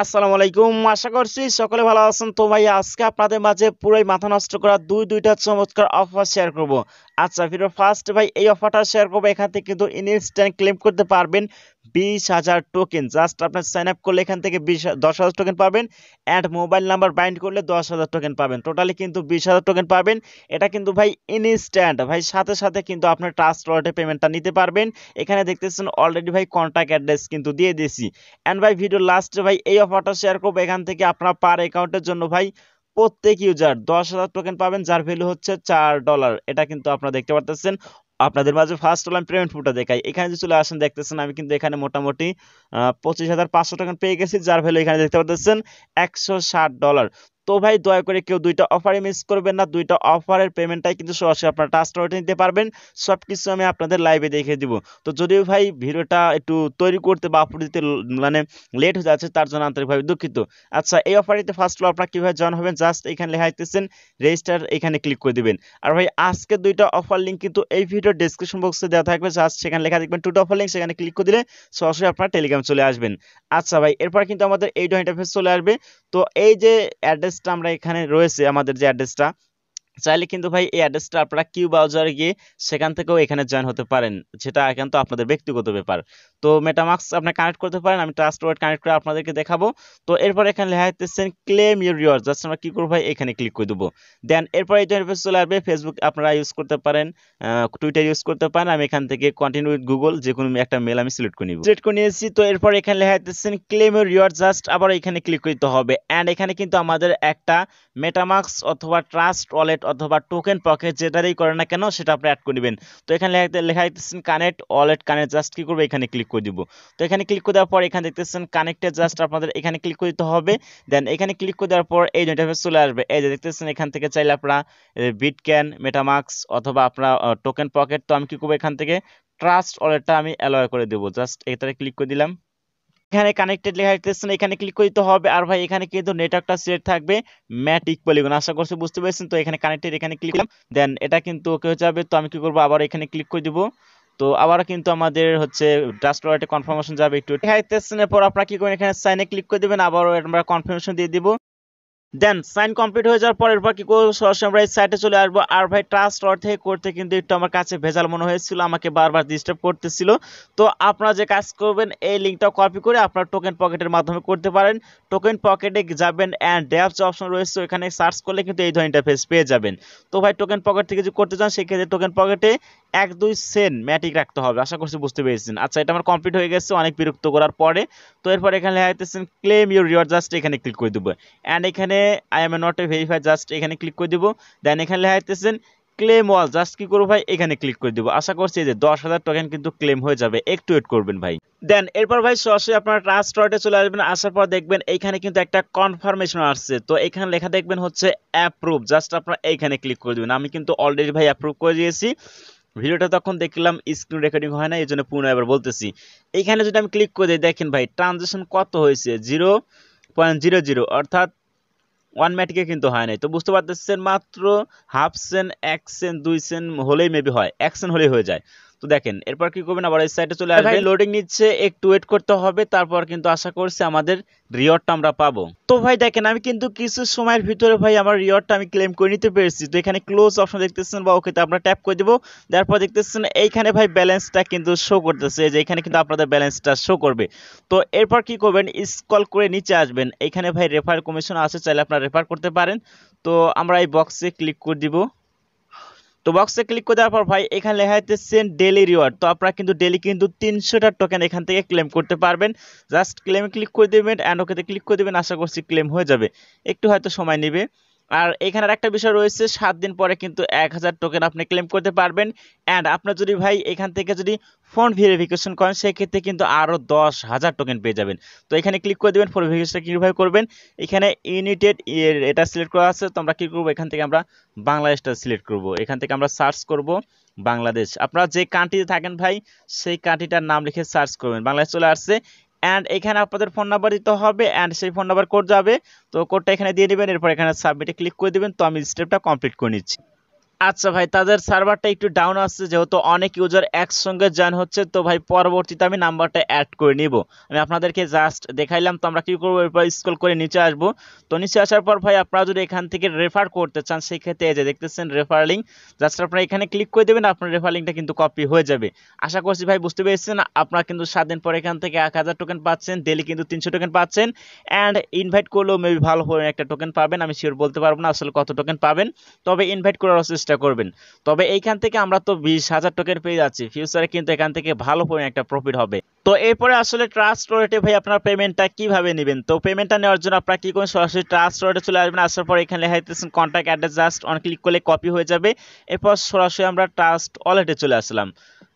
আসসালামু আলাইকুম, আশা করছি সকলে ভালো আছেন। তো ভাই আজকে আপনাদের মাঝে পুরোই মাথা নষ্ট করা দুইটা চমৎকার অফার শেয়ার করব। আচ্ছা ভিডিও ফার্স্ট ভাই এই অফারটা শেয়ার করবো। এখান থেকে কিন্তু ইনস্ট্যান্ট ক্লেম করতে পারবেন 20,000 টোকেন। জাস্ট আপনার সাইন আপ করলে এখান থেকে 10,000 টোকেন পাবেন, অ্যান্ড মোবাইল নাম্বার বাইন্ড করলে 10,000 টোকেন পাবেন। টোটালি কিন্তু 20,000 টোকেন পাবেন। এটা কিন্তু ভাই ইনস্ট্যান্ট, ভাই সাথে সাথে কিন্তু আপনার ট্রাস্ট ওয়ালেটে পেমেন্টটা নিতে পারবেন। এখানে দেখতেছেন অলরেডি ভাই কন্ট্যাক্ট অ্যাড্রেস কিন্তু দিয়ে দিয়েছি। এন্ড ভাই ভিডিও লাস্টে ভাই এই অফারটা শেয়ার করবো। এখান থেকে আপনারা পার অ্যাকাউন্টের জন্য ভাই প্রত্যেক ইউজার 10,000 টোকেন পাবেন, যার ভ্যালু হচ্ছে $4। এটা কিন্তু আপনারা দেখতে পারতেছেন। আপনাদের মাঝে ফার্স্ট অনলাইন পেমেন্ট ফুটা দেখাই। এখানে যে চলে আসেন দেখতেছেন আমি কিন্তু এখানে মোটামুটি 25,500 টোকেন পেয়ে গেছি, যার ভ্যালু এখানে দেখতে পাচ্ছেন $160। তো ভাই দয়া করে কেউ দুইটা অফারে মিস করবেন না। দুইটা অফারের পেমেন্টটাই কিন্তু সরাসরি আপনারা ট্রাস্ট ওয়ালেটে নিতে পারবেন। সবকিছু আমি আপনাদের লাইভে দেখিয়ে দিব। তো যদিও ভাই ভিডিওটা একটু তৈরি করতে বা আপলোড দিতে মানে লেট হয়ে যাচ্ছে, তার জন্য আন্তরিকভাবে দুঃখিত। আচ্ছা এই অফারিতে ফার্স্ট অফ আপনারা কিভাবে জয়েন হবেন, জাস্ট এখানে লেখা দিতেছেন রেজিস্টার, এখানে ক্লিক করে দিবেন। আর ভাই আজকে দুইটা অফার লিঙ্ক কিন্তু এই ভিডিওর ডেসক্রিপশন বক্সে দেওয়া থাকবে, জাস্ট সেখানে লেখা দেখবেন টুটা অফার লিঙ্ক, সেখানে ক্লিক করে দিলে সরাসরি আপনারা টেলিগ্রাম চলে আসবেন। আচ্ছা ভাই এরপর কিন্তু আমাদের এই ইন্টারফেস চলে আসবে। তো এই যে অ্যাড্রেসটা আমরা এখানে রয়েছে, আমাদের যে অ্যাড্রেসটা, চাইলে কিন্তু ভাই এই অ্যাড্রেসটা আপনারা কিউ ব্রাউজারে গিয়ে সেখান থেকেও এখানে জয়েন হতে পারেন, সেটা একান্ত আপনাদের ব্যক্তিগত ব্যাপার। তো মেটামাস্ক আপনি কানেক্ট করতে পারেন, আমি ট্রাস্ট ওয়ালেট কানেক্ট করে আপনাদেরকে দেখাবো। তো এরপর এখানে লেখা দিতেছেন ক্লেম ইউর রিওয়ার্ড, জাস্ট আমরা কি করবো ভাই এখানে ক্লিক করে দেবো। দেন এরপর এই ইন্টারফেস চলে আসবে। ফেসবুক আপনারা ইউজ করতে পারেন, টুইটার ইউজ করতে পারেন। আমি এখান থেকে কন্টিনিউ উইথ গুগল যে কোনো একটা মেল আমি সিলেক্ট করে নিব, সিলেক্ট করে নিয়েছি। তো এরপর এখানে লেখা দিতেছেন ক্লেম ইউর রিওয়ার্ড, জাস্ট আবার এখানে ক্লিক করতে হবে। অ্যান্ড এখানে কিন্তু আমাদের একটা মেটামাস্ক অথবা ট্রাস্ট ওয়ালেট অথবা টোকেন পকেট যেটারই করেন না কেন সেটা আপনি অ্যাড করে নেবেন। তো এখানে লেখা দেখতেছেন কানেক্ট ওয়ালেট কানেক্ট, জাস্ট কি করবো এখানে ক্লিক করে দিব। তো এখানে ক্লিক করে দেওয়ার পর এখানে দেখতেছেন কানেক্টেড, জাস্ট আপনাদের এখানে ক্লিক করে দিতে হবে। দেন এখানে ক্লিক করে দেওয়ার পর এই ইন্টারফেস চলে আসবে। এই যে দেখতেছেন এখান থেকে চাইলে আপনারা বিটক্যান, মেটামাস্ক অথবা আপনারা টোকেন পকেট, তো আমি কি করবো এখান থেকে ট্রাস্ট ওয়ালেটটা আমি অ্যালাউ করে দেবো, জাস্ট এটাতে ক্লিক করে দিলাম। এখানে কানেক্টেড লেখা দিতেছেন, এখানে ক্লিক করতে হবে। আর ভাই এখানে কিন্তু নেটওয়ার্কটা সেট থাকবে ম্যাটিক পলিগন, আশা করছি বুঝতে পেরেছেন। তো এখানে কানেক্টেড, এখানে ক্লিক করলাম। দেন এটা কিন্তু ওকে হয়ে যাবে। তো আমি কি করবো আবার এখানে ক্লিক করে দিব। তো আবার কিন্তু আমাদের হচ্ছে ট্রাস্ট ওয়ালেটে কনফার্মেশন যাবে একটু লেখা দিতেছেন। এরপর আপনারা কি করবেন এখানে সাইনে ক্লিক করে দিবেন, আবারও আমরা কনফার্মেশন দিয়ে দিব। দেন সাইন কমপ্লিট হয়ে যাওয়ার পর এরপর কি করবো সরাসরি আমরা এই সাইটে চলে আসবো। আর ভাই ট্রাস্ট ওয়ালেট থেকে করতে কিন্তু একটু আমার কাছে ভেজাল মনে হয়েছিল, আমাকে বারবার ডিস্টার্ব করতেছিল। তো আপনারা যে কাজ করবেন এই লিঙ্কটা কপি করে আপনারা টোকেন পকেটের মাধ্যমে করতে পারেন। টোকেন পকেটে যাবেন অ্যান্ড ড্যাপস অপশন রয়েছে, ওখানে সার্চ করলে কিন্তু এই ধরনের ইন্টারফেস পেয়ে যাবেন। তো ভাই টোকেন পকেট থেকে যদি করতে চান সেক্ষেত্রে টোকেন পকেটে 1-2 সেন্ট ম্যাটিক রাখতে হবে, আশা করছি বুঝতে পেরেছেন। আচ্ছা এটা আমার কমপ্লিট হয়ে গেছে অনেক বিরক্ত করার পরে। তো এরপর এখানে লেখা দিতেছেন ক্লেম ইউর রিওয়ার্ড, জাস্ট এখানে ক্লিক করে দেবো। অ্যান্ড এখানে I am not a verify, just এখানে ক্লিক করে দিব। দেন এখানে লেখা দিতেছেন ক্লেম অল, জাস্ট কি করবো ভাই এখানে ক্লিক করে দিব। আশা করছি যে 10,000 টোকেন কিন্তু ক্লেম হয়ে যাবে, একটু ওয়েট করবেন ভাই। দেন এরপর ভাই সরাসরি আপনারা ট্রাস্ট ওয়ালেটে চলে আসবেন। আসার পর দেখবেন এইখানে কিন্তু একটা কনফার্মেশন আসছে। তো এখানে লেখা দেখবেন হচ্ছে অ্যাপ্রুভ, জাস্ট আপনারা এইখানে ক্লিক করে দিবেন। আমি কিন্তু অলরেডি ভাই অ্যাপ্রুভ করে দিয়েছি। ভিডিওটা তখন দেখলাম স্ক্রিন রেকর্ডিং হয় না, এই জন্য পুনরায় এবার বলতেছি। এইখানে যদি আমি ক্লিক করে দিই দেখেন ভাই ট্রানজেকশন কত হয়েছে, 0.00, অর্থাৎ 1 ম্যাটিকে কিন্তু হয় নাই। তো বুঝতে পারতেছেন মাত্র হাফ সেন্ট, 1 সেন্ট, 2 সেন্ট হলেই মেবি হয়, 1 সেন্ট হলেই হয়ে যায়। তো দেখেন এরপর কি করবেন আবার এই সাইডে চলে আসবেন। লোডিং নিচ্ছে, একটু ওয়েট করতে হবে, তারপর কিন্তু আশা করছি আমাদের রিওয়ার্ডটা আমরা পাবো। তো ভাই দেখেন আমি কিন্তু কিছু সময়ের ভিতরে ভাই আমার রিওয়ার্ডটা আমি ক্লেম করে নিতে পেরেছি। তো এখানে ক্লোজ অপশন দেখতেছেন বা ওকেতে আমরা ট্যাপ করে দিব। তারপর দেখতেছেন এইখানে ভাই ব্যালেন্সটা কিন্তু শো করতেছে, যে এখানে কিন্তু আপনাদের ব্যালেন্সটা শো করবে। তো এরপর কি করবেন স্ক্রল করে নিচে আসবেন, এখানে ভাই রেফার কমিশন আছে, চাইলে আপনারা রেফার করতে পারেন। তো আমরা এই বক্সে ক্লিক করে দিব। তো বক্সে ক্লিক করে দেওয়ার পর ভাই এখানে লেখা আছে ডেইলি রিওয়ার্ড। তো আপনারা কিন্তু ডেইলি কিন্তু 300টা টোকেন এখান থেকে ক্লেম করতে পারবেন। জাস্ট ক্লেমে ক্লিক করে দেবেন অ্যান্ড ওকেতে ক্লিক করে দেবেন, আশা করছি ক্লেম হয়ে যাবে, একটু হয়তো সময় নেবে। আর এখানে একটা বিষয় রয়েছে, 7 দিন পরে কিন্তু 1,000 টোকেন আপনি ক্লেম করতে পারবেন। অ্যান্ড আপনার যদি ভাই এখান থেকে যদি ফোন ভেরিফিকেশন করেন সেক্ষেত্রে কিন্তু আরও 10,000 টোকেন পেয়ে যাবেন। তো এখানে ক্লিক করে দেবেন। ফোন ভেরিফিকেশনটা কীভাবে করবেন, এখানে ইউনাইটেড এটা সিলেক্ট করা আছে। তো আমরা কী করবো এখান থেকে আমরা বাংলাদেশটা সিলেক্ট করব, এখান থেকে আমরা সার্চ করব বাংলাদেশ। আপনারা যে কান্ট্রিতে থাকেন ভাই সেই কান্ট্রিটার নাম লিখে সার্চ করবেন, বাংলাদেশ চলে আসছে। অ্যান্ড এখানে আপনাদের ফোন নাম্বার দিতে হবে অ্যান্ড সেই ফোন নাম্বার কোড যাবে। তো কোডটা এখানে দিয়ে নেবেন, এরপর এখানে সাবমিটে ক্লিক করে দেবেন। তো আমি স্টেপটা কমপ্লিট করে নিচ্ছি। আচ্ছা ভাই, তাদের সার্ভারটা একটু ডাউন আছে, যেহেতু অনেক ইউজার একসঙ্গে জয়েন হচ্ছে, তো ভাই পরবর্তীতে আমি নাম্বারটা অ্যাড করে নিব। আমি আপনাদেরকে জাস্ট দেখাইলাম। তো আমরা কি করবো, এরপর স্ক্রল করে নিচে আসবো। তো নিচে আসার পর ভাই আপনারা যদি এখান থেকে রেফার করতে চান, সেই ক্ষেত্রে এই যে দেখতেছেন রেফার লিঙ্ক, জাস্ট আপনারা এখানে ক্লিক করে দেবেন, আপনার রেফার লিঙ্কটা কিন্তু কপি হয়ে যাবে। আশা করছি ভাই বুঝতে পেরেছেন। আপনারা কিন্তু 7 দিন পর এখান থেকে 1000 টোকেন পাচ্ছেন, ডেলি কিন্তু 300 টোকেন পাচ্ছেন। অ্যান্ড ইনভাইট করলেও মেবি ভালো করে একটা টোকেন পাবেন, আমি শিওর বলতে পারবো না আসলে কত টোকেন পাবেন, তবে ইনভাইট করার চেষ্টা করবেন। তবে এইখান থেকে আমরা তো 20,000 টোকেন পেয়ে যাচ্ছি, ফিউচারে কিন্তু এখান থেকে ভালো পরিমাণে একটা প্রফিট হবে। তো এরপরে আসলে ট্রাস্ট ওয়ালেটে ভাই আপনার পেমেন্টটা কিভাবে নেবেন, তো পেমেন্টটা নেওয়ার জন্য আপনারা কি করবেন, সরাসরি ট্রাস্ট ওয়ালেটে চলে আসবেন। আসার পর এখানে লেখা দিতেছেন contact address, just on click করলে কপি হয়ে যাবে। এরপর সরাসরি আমরা ট্রাস্ট ওয়ালেটে চলে আসলাম।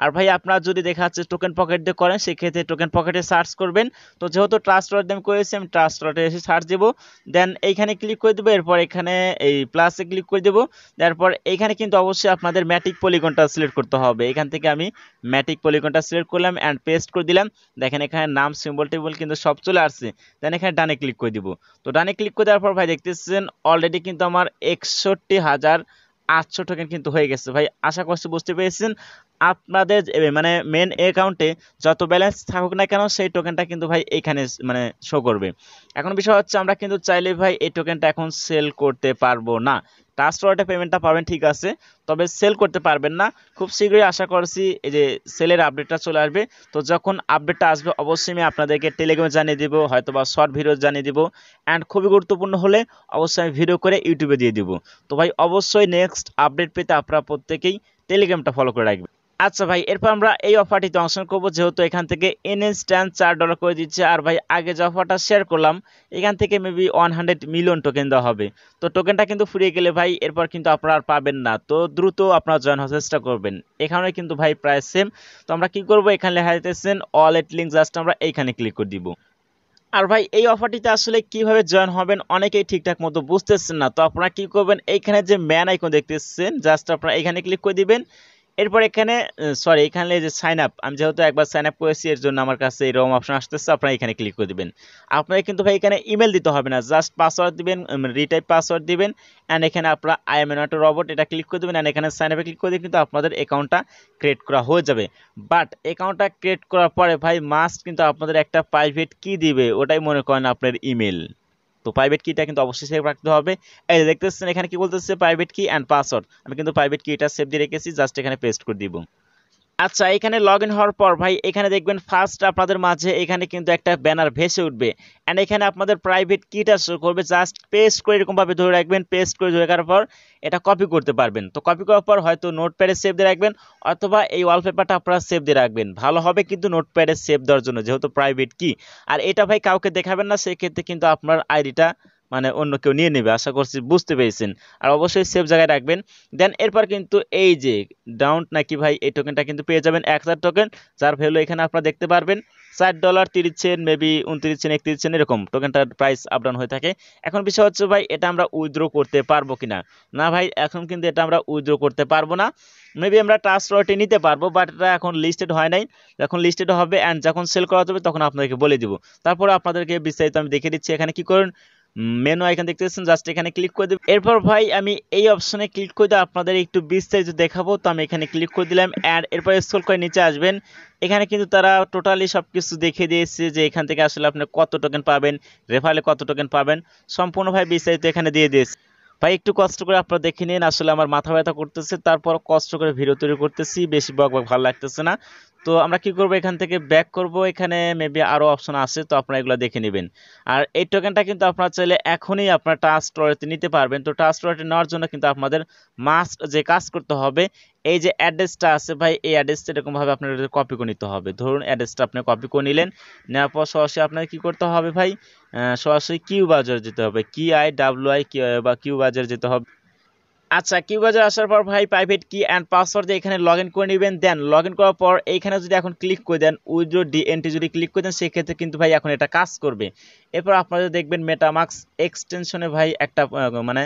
আর ভাই আপনার যদি দেখা যাচ্ছে টোকেন পকেট দিয়ে করেন, সেক্ষেত্রে টোকেন পকেটে সার্চ করবেন। তো যেহেতু ট্রাস্ট ওয়ালেট আমি করেছি, আমি ট্রাস্ট ওয়ালেটে এসে সার্চ দেবো, দেন এইখানে ক্লিক করে দেবো। এরপর এখানে এই প্লাসে ক্লিক করে দেবো। তারপর এইখানে কিন্তু অবশ্যই আপনাদের ম্যাটিক পলিগনটা সিলেক্ট করতে হবে। এখান থেকে আমি ম্যাটিক পলিগনটা সিলেক্ট করলাম অ্যান্ড পেস্ট করে দিলাম। দেখেন এখানে নাম, সিম্বল, টেবিল কিন্তু সব চলে আসছে। দেন এখানে ডানে ক্লিক করে দিব। তো ডানে ক্লিক করে দেওয়ার পর ভাই দেখতেছেন অলরেডি কিন্তু আমার 61,800 টোকেন কিন্তু হয়ে গেছে ভাই। আশা করছি বুঝতে পেরেছেন। আপনাদের মানে মেন অ্যাকাউন্টে যত ব্যালেন্স থাকুক না কেন, সেই টোকেনটা কিন্তু ভাই এখানে মানে শো করবে। এখন বিষয় হচ্ছে আমরা কিন্তু চাইলে ভাই এই টোকেনটা এখন সেল করতে পারবো না। ট্রাস্ট ওয়ালেটে পেমেন্টটা পাবেন ঠিক আছে, তবে সেল করতে পারবেন না। খুব শীঘ্রই আশা করছি এই যে সেলের আপডেটটা চলে আসবে। তো যখন আপডেটটা আসবে অবশ্যই আমি আপনাদেরকে টেলিগ্রামে জানিয়ে দিব, হয়তো বা শর্ট ভিডিও জানিয়ে দিব। অ্যান্ড খুবই গুরুত্বপূর্ণ হলে অবশ্যই আমি ভিডিও করে ইউটিউবে দিয়ে দিব। তো ভাই অবশ্যই নেক্সট আপডেট পেতে আপনারা প্রত্যেকেই টেলিগ্রামটা ফলো করে রাখবেন। আচ্ছা ভাই, এরপর আমরা এই অফারটিতে অংশগ্রহণ করবো, যেহেতু এখান থেকে ইনস্ট্যান্ট $4 করে দিচ্ছে। আর ভাই আগে যে অফারটা শেয়ার করলাম, এখান থেকে মেবি 100 মিলিয়ন টোকেন দেওয়া হবে। তো টোকেনটা কিন্তু ফুরিয়ে গেলে ভাই এরপর কিন্তু আপনারা আর পাবেন না। তো দ্রুত আপনারা জয়েন হওয়ার চেষ্টা করবেন। এখানে কিন্তু ভাই প্রায় সেম। তো আমরা কি করবো, এখানে লেখা দিতেছেন ওয়ালেট লিঙ্ক, জাস্ট আমরা এইখানে ক্লিক করে দিব। আর ভাই এই অফারটিতে আসলে কিভাবে জয়েন হবেন অনেকেই ঠিকঠাক মতো বুঝতেছেন না। তো আপনারা কি করবেন, এইখানে যে ম্যান আইকন দেখতেছেন, জাস্ট আপনারা এখানে ক্লিক করে দিবেন। এরপর এখানে সরি, এখানে যে সাইন আপ, আমি যেহেতু একবার সাইন আপ করেছি এর জন্য আমার কাছে এরকম অপশন আসতেছে, আপনারা এখানে ক্লিক করে দিবেন। আপনারা কিন্তু ভাই এখানে ইমেল দিতে হবে না, জাস্ট পাসওয়ার্ড দিবেন, রিটাইপ পাসওয়ার্ড দিবেন। অ্যান্ড এখানে আপনারা I am not a robot এটা ক্লিক করে দেবেন। অ্যান্ড এখানে সাইন আপে ক্লিক করে দিয়ে কিন্তু আপনাদের অ্যাকাউন্টটা ক্রিয়েট করা হয়ে যাবে। বাট অ্যাকাউন্টটা ক্রিয়েট করার পরে ভাই মাস্ট কিন্তু আপনাদের একটা প্রাইভেট কি দিবে, ওটাই মনে করেন আপনার ইমেল। তো প্রাইভেট কিটা কিন্তু অবশ্যই সেভ রাখতে হবে। এই যে দেখতেছেন এখানে কি বলতেছে, প্রাইভেট কি অ্যান্ড পাসওয়ার্ড। আমি কিন্তু প্রাইভেট কিটা সেভ দিয়ে রেখেছি, জাস্ট এখানে পেস্ট করে দিব। আচ্ছা, এখানে লগ ইন হওয়ার পর ভাই এখানে দেখবেন ফার্স্ট আপনাদের মাঝে এখানে কিন্তু একটা ব্যানার ভেসে উঠবে। অ্যান্ড এখানে আপনাদের প্রাইভেট কিটা শো করবে, জাস্ট পেস্ট করে এরকমভাবে ধরে রাখবেন। পেস্ট করে ধরে রাখার পর এটা কপি করতে পারবেন। তো কপি করার পর হয়তো নোটপ্যাডে সেভ দিয়ে রাখবেন, অথবা এই ওয়ালপেপারটা আপনারা সেভ দিয়ে রাখবেন। ভালো হবে কিন্তু নোটপ্যাডে সেভ দেওয়ার জন্য, যেহেতু প্রাইভেট কি। আর এটা ভাই কাউকে দেখাবেন না, সেক্ষেত্রে কিন্তু আপনার আইডিটা মানে অন্য কেউ নিয়ে নেবে। আশা করছি বুঝতে পেরেছেন। আর অবশ্যই সেভ জায়গায় রাখবেন। দেন এরপর কিন্তু এই যে ডাউন নাকি ভাই, এই টোকেনটা কিন্তু পেয়ে যাবেন 1000 টোকেন, যার ভ্যালু এখানে আপনারা দেখতে পারবেন $4, 30 সেন্ট, মেবি 29 সেন্ট, 31 সেন্ট, এরকম টোকেনটার প্রাইস আপ ডাউন হয়ে থাকে। এখন বিষয় হচ্ছে ভাই এটা আমরা উইথড্র করতে পারবো কিনা। না ভাই এখন কিন্তু এটা আমরা উইথড্র করতে পারবো না। মেবি আমরা ট্রাস্ট ওয়ালেটে নিতে পারবো, বাট এটা এখন লিস্টেড হয় নাই। যখন লিস্টেড হবে অ্যান্ড যখন সেল করা হবে তখন আপনাদেরকে বলে দিব। তারপরে আপনাদেরকে বিস্তারিত আমি দেখে দিচ্ছি। এখানে কি করুন, মেনু আইকন দেখতেছেন, জাস্ট এখানে ক্লিক করে দেব। এরপর ভাই আমি এই অপশনে ক্লিক করে দিয়ে আপনাদের একটু বিস্তারিত দেখাবো। তো আমি এখানে ক্লিক করে দিলাম অ্যান্ড এরপর স্ক্রল করে নিচে আসবেন। এখানে কিন্তু তারা টোটালি সবকিছু দেখিয়ে দিয়েছে যে এখান থেকে আসলে আপনি কত টোকেন পাবেন, রেফারেলে কত টোকেন পাবেন, সম্পূর্ণ ভাই বিস্তারিত এখানে দিয়ে দিয়েছে। ভাই একটু কষ্ট করে আপনারা দেখে নিন, আসলে আমার মাথা ব্যথা করতেছে, তারপর কষ্ট করে ভিডিও তৈরি করতেছি, বেশি বক বক ভালো লাগতেছে না। তো আমরা কি করব, এখান থেকে ব্যাক করব। এখানে মেবি আরো অপশন আছে, তো আপনারা এগুলো দেখে নেবেন। আর এই টোকেনটা কিন্তু আপনারা চাইলে এখনই আপনার ট্রাস্ট ওয়ালেটে নিতে পারবেন। তো ট্রাস্ট ওয়ালেটে নেওয়ার জন্য কিন্তু আপনাদের মাস্ট যে কাজ করতে হবে, এই যে অ্যাড্রেসটা আছে ভাই, এই অ্যাড্রেসটা এরকমভাবে আপনার কপি করে নিতে হবে। ধরুন অ্যাড্রেসটা আপনি কপি করে নিলেন, নেওয়ার পর সরাসরি আপনাকে কি করতে হবে ভাই, সরাসরি কিউ বাজার যেতে হবে, KIWI বা কিউ বাজার যেতে হবে। আচ্ছা, কিউ বাজার আসার পর ভাই প্রাইভেট কি অ্যান্ড পাসওয়ার্ড দিয়ে এখানে লগ ইন করে নেবেন। দেন লগ ইন করার পর এইখানে যদি এখন ক্লিক করে দেন উইথড্র ডিএনটি যদি ক্লিক করে দেন, সেক্ষেত্রে কিন্তু ভাই এখন এটা কাজ করবে। এরপর আপনারা দেখবেন মেটামাক্স এক্সটেনশনে ভাই একটা মানে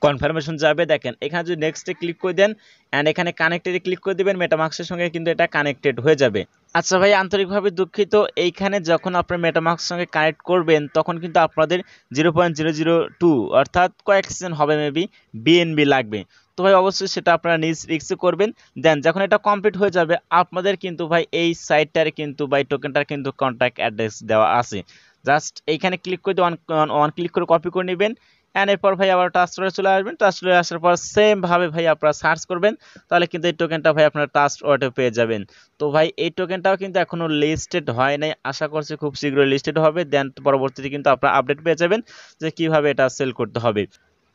কনফার্মেশন যাবে। দেখেন এখানে যদি নেক্সটে ক্লিক করে দেন অ্যান্ড এখানে কানেক্টেডে ক্লিক করে দেবেন, মেটামাক্সের সঙ্গে কিন্তু এটা কানেক্টেড হয়ে যাবে। আচ্ছা ভাই, আন্তরিকভাবে দুঃখিত, এইখানে যখন আপনার মেটামাক্সের সঙ্গে কানেক্ট করবেন তখন কিন্তু আপনাদের 0.002 অর্থাৎ কয়েক সেকেন্ড হবে মেবি বিএনবি লাগবে। তো ভাই অবশ্যই সেটা আপনারা নিজ রিস্কে করবেন। দেন যখন এটা কমপ্লিট হয়ে যাবে আপনাদের কিন্তু ভাই এই সাইটটার কিন্তু ভাই টোকেনটার কিন্তু কন্ট্যাক্ট অ্যাড্রেস দেওয়া আছে। জাস্ট এইখানে ক্লিক করে ওয়ান ওয়ান ক্লিক করে কপি করে নেবেন। অ্যান্ড এরপর ভাই আবার ট্রাস্টরে চলে আসবেন। ট্রাস্টরে আসার পর সেম ভাবে ভাই আপনারা সার্চ করবেন, তাহলে কিন্তু এই টোকেনটা ভাই আপনারা ট্রাস্ট ওয়ালেটে পেয়ে যাবেন। তো ভাই এই টোকেনটাও কিন্তু এখনো লিস্টেড হয় নাই, আশা করছি খুব শীঘ্রই লিস্টেড হবে। দেন পরবর্তীতে কিন্তু আপনারা আপডেট পেয়ে যাবেন যে কিভাবে এটা সেল করতে হবে।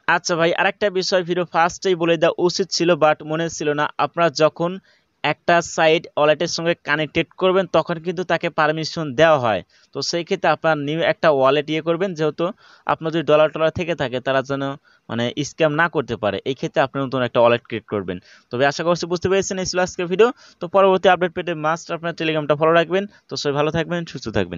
আচ্ছা ভাই, আরেকটা বিষয় ভিডিও ফার্স্টেই বলে দেওয়া উচিত ছিল, বাট মনে ছিল না। আপনারা যখন একটা সাইট ওয়ালেটের সঙ্গে কানেক্টেড করবেন তখন কিন্তু তাকে পারমিশন দেওয়া হয়। তো সেই ক্ষেত্রে আপনার নিউ একটা ওয়ালেট করবেন, যেহেতু আপনার যদি ডলার টলার থেকে থাকে তারা যেন মানে স্ক্যাম না করতে পারে। এই ক্ষেত্রে আপনি নতুন একটা ওয়ালেট ক্রিয়েট করবেন। তবে আশা করছি বুঝতে পেরেছেন। এই ছিল আজকের ভিডিও। তো পরবর্তী আপডেট পেতে মাস্ট আপনার টেলিগ্রামটা ফলো রাখবেন। তো সবাই ভালো থাকবেন, সুস্থ থাকবেন।